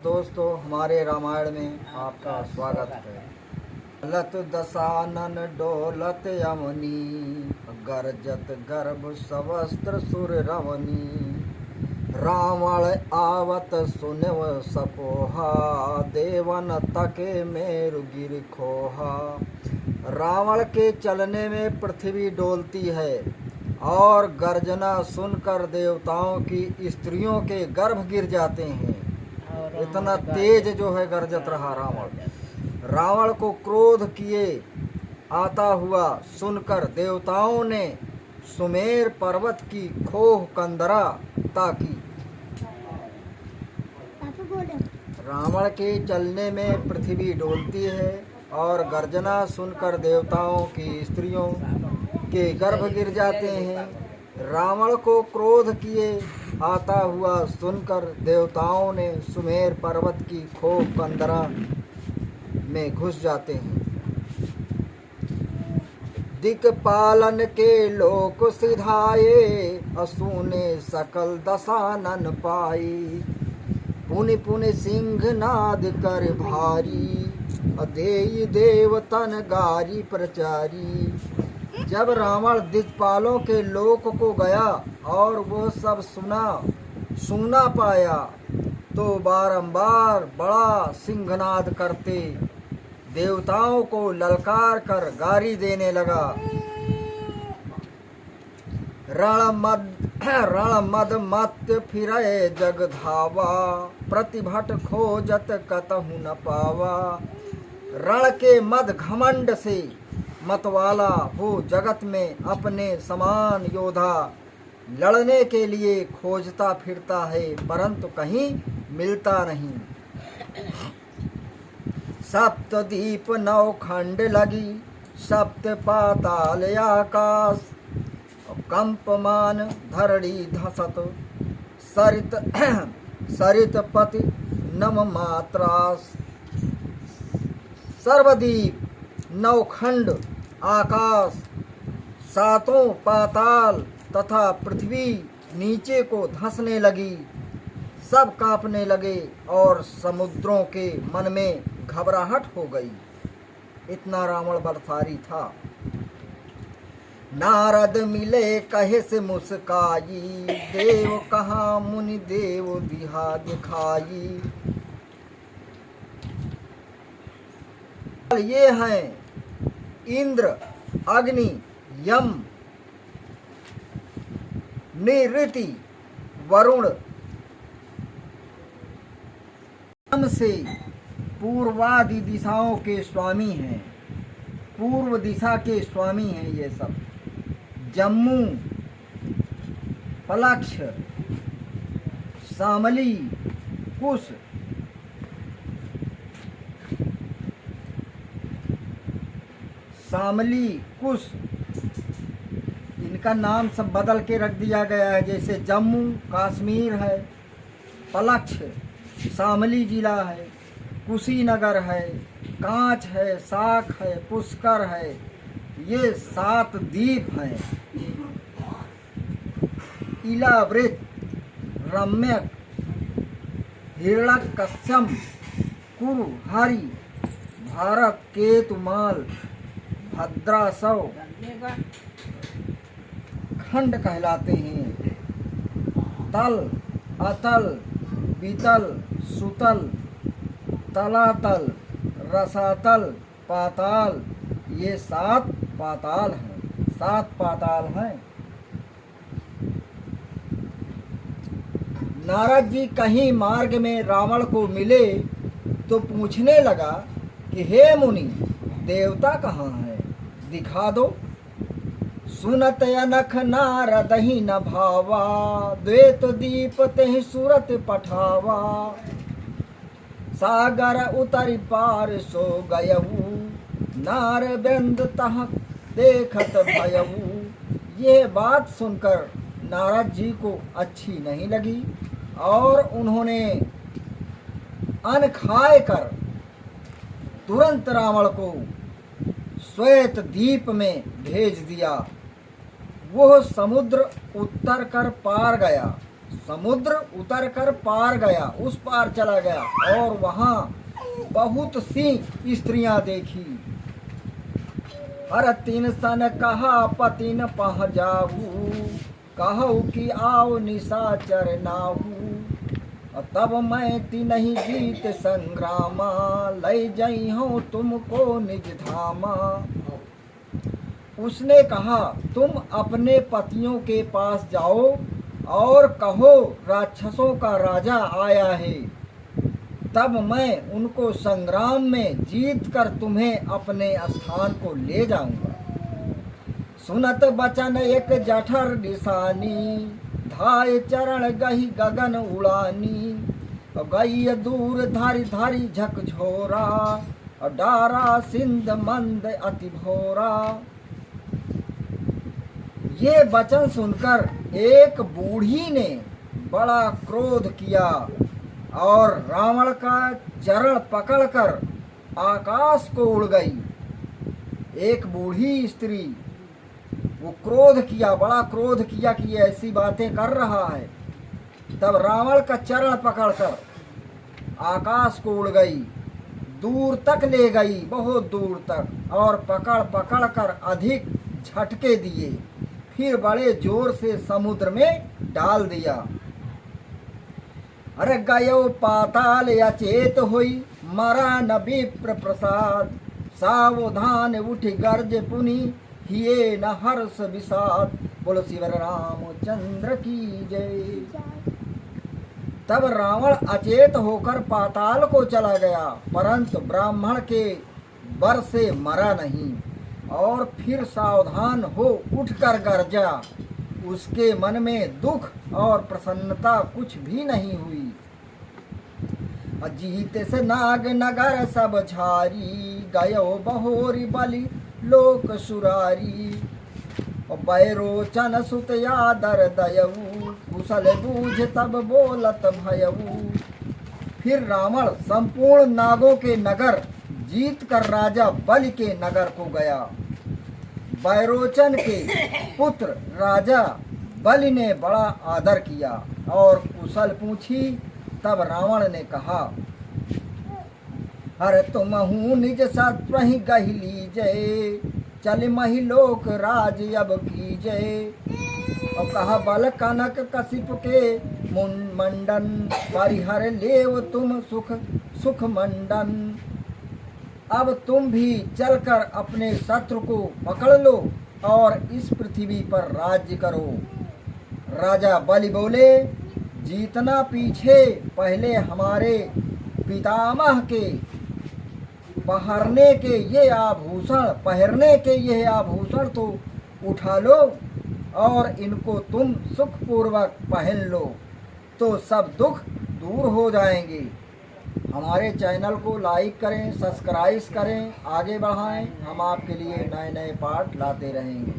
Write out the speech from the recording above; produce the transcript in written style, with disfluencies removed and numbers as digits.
दोस्तों, हमारे रामायण में आपका स्वागत है। लत दशानन डोलत यमनी, गरजत गर्भ सवस्त्र सुर रवनी। रावण आवत सुनव सपोहा, देवन तके मेरु गिर खोहा। रावण के चलने में पृथ्वी डोलती है और गर्जना सुनकर देवताओं की स्त्रियों के गर्भ गिर जाते हैं। इतना तेज जो है गरजत रहा रावण। रावण को क्रोध किए आता हुआ सुनकर देवताओं ने सुमेर पर्वत की खोह कंदरा ताकी। रावण के चलने में पृथ्वी डोलती है और गर्जना सुनकर देवताओं की स्त्रियों के गर्भ गिर जाते हैं। रावण को क्रोध किए आता हुआ सुनकर देवताओं ने सुमेर पर्वत की खोह कंदरा में घुस जाते हैं। दिक्पालन के लोक सिधाए, असुने सकल दशानन पाई। पुनि पुनि सिंहनाद कर भारी, अधेय देवतन गारी प्रचारी। जब रावण दिक्पालों के लोक को गया और वो सब सुना पाया तो बारंबार बड़ा सिंहनाद करते देवताओं को ललकार कर गारी देने लगा। रण मद मत फिरे जग धावा, प्रतिभट खोजत कतहु न पावा। रण के मद घमंड से मतवाला हो जगत में अपने समान योद्धा लड़ने के लिए खोजता फिरता है, परंतु कहीं मिलता नहीं। सप्त दीप नौ खंड लगी, सप्त पाताल आकाश। कंपमान धरणी धसत, सरित पति नम मात्रास। सर्वदीप, नौखंड आकाश, सातों पाताल तथा पृथ्वी नीचे को धंसने लगी। सब कांपने लगे और समुद्रों के मन में घबराहट हो गई। इतना रावण बलशाली था। नारद मिले कहे से मुस्काई, देव कहाँ मुनि देव दिहा दिखाई। ये हैं इंद्र, अग्नि, यम, निऋति, वरुण। यम से पूर्वादि दिशाओं के स्वामी हैं, पूर्व दिशा के स्वामी हैं ये सब। जम्मू, पलाक्ष, शामली, कुश, शामली, कुश, इनका नाम सब बदल के रख दिया गया है। जैसे जम्मू कश्मीर है, पलक्ष शामली जिला है, कुशीनगर है, कांच है, साख है, पुष्कर है। ये 7 द्वीप हैं। इलावृत, रम्यक, हिरण्यक, कश्यप, कुरु, हरि, भारत, केतुमाल, भद्रासव खंड कहलाते हैं। तल, अतल, बीतल, सुतल, तलातल, रसातल, पाताल। ये 7 पाताल हैं। 7 पाताल हैं। नारद जी कहीं मार्ग में रावण को मिले तो पूछने लगा कि हे मुनि, देवता कहाँ है, दिखा दो। सुनत अनख नारद ही न भावा, द्वैत दीप तेहि सूरत पठावा। सागर उतरि पार सो गयऊ, नार बेंद तह देखत भयऊ। ये बात सुनकर नारद जी को अच्छी नहीं लगी और उन्होंने अन्न खाए कर तुरंत रावण को श्वेत द्वीप में भेज दिया। वह समुद्र उत्तर कर पार गया, समुद्र उतरकर पार गया, उस पार चला गया और वहां बहुत सी स्त्रियां देखी। हर तीन सन कहा पतिन पह जाऊ, कहू कि आओ निशाचर नाहू। तब मैं तिनहि जीत संग्रामा, लय जई हूँ तुमको निज धामा। उसने कहा तुम अपने पतियों के पास जाओ और कहो राक्षसों का राजा आया है, तब मैं उनको संग्राम में जीत कर तुम्हें अपने स्थान को ले जाऊंगा। सुनत बचन एक जठर निशानी, धाय चरण गही गगन उड़ानी। गई दूर धारी धारी झकझोरा, डारा सिंध मंद अति भोरा। ये वचन सुनकर एक बूढ़ी ने बड़ा क्रोध किया और रावण का चरण पकड़कर आकाश को उड़ गई। एक बूढ़ी स्त्री, वो क्रोध किया, बड़ा क्रोध किया कि ये ऐसी बातें कर रहा है। तब रावण का चरण पकड़कर आकाश को उड़ गई, दूर तक ले गई, बहुत दूर तक, और पकड़ पकड़ कर अधिक झटके दिए, फिर बड़े जोर से समुद्र में डाल दिया। अरे गयो पाताल अचेत हुई, मरा न विप्र प्रसाद। सावधान उठ गर्ज पुनि, हिये न हर्ष विषाद। बोलो शिव रामचंद्र की जय। तब रावण अचेत होकर पाताल को चला गया, परंतु ब्राह्मण के वर से मरा नहीं और फिर सावधान हो उठकर गरजा। उसके मन में दुख और प्रसन्नता कुछ भी नहीं हुई। अजीत से नाग नगर सब झारी, गयो बहोरी बलि लोक सुरारी। बैरोचन सुत यादर दयऊ, कुशल बूझ तब बोलत भयऊ। फिर रावण संपूर्ण नागों के नगर जीत कर राजा बलि के नगर को गया। बैरोचन के पुत्र राजा बलि ने बड़ा आदर किया और कुशल पूछी। तब रावण ने कहा, अरे तुमहू निज सत्व ही गहि लीजय, चल मही लोक राज अब कीजय। और कहा बल कनक कशिप के मंडन, परिहर लेव तुम सुख सुख मंडन। अब तुम भी चलकर अपने शत्रु को पकड़ लो और इस पृथ्वी पर राज्य करो। राजा बलि बोले, जीतना पीछे, पहले हमारे पितामह के पहनने के ये आभूषण तो उठा लो और इनको तुम सुखपूर्वक पहन लो, तो सब दुख दूर हो जाएंगे। हमारे चैनल को लाइक करें, सब्सक्राइब करें, आगे बढ़ाएं। हम आपके लिए नए नए पाठ लाते रहेंगे।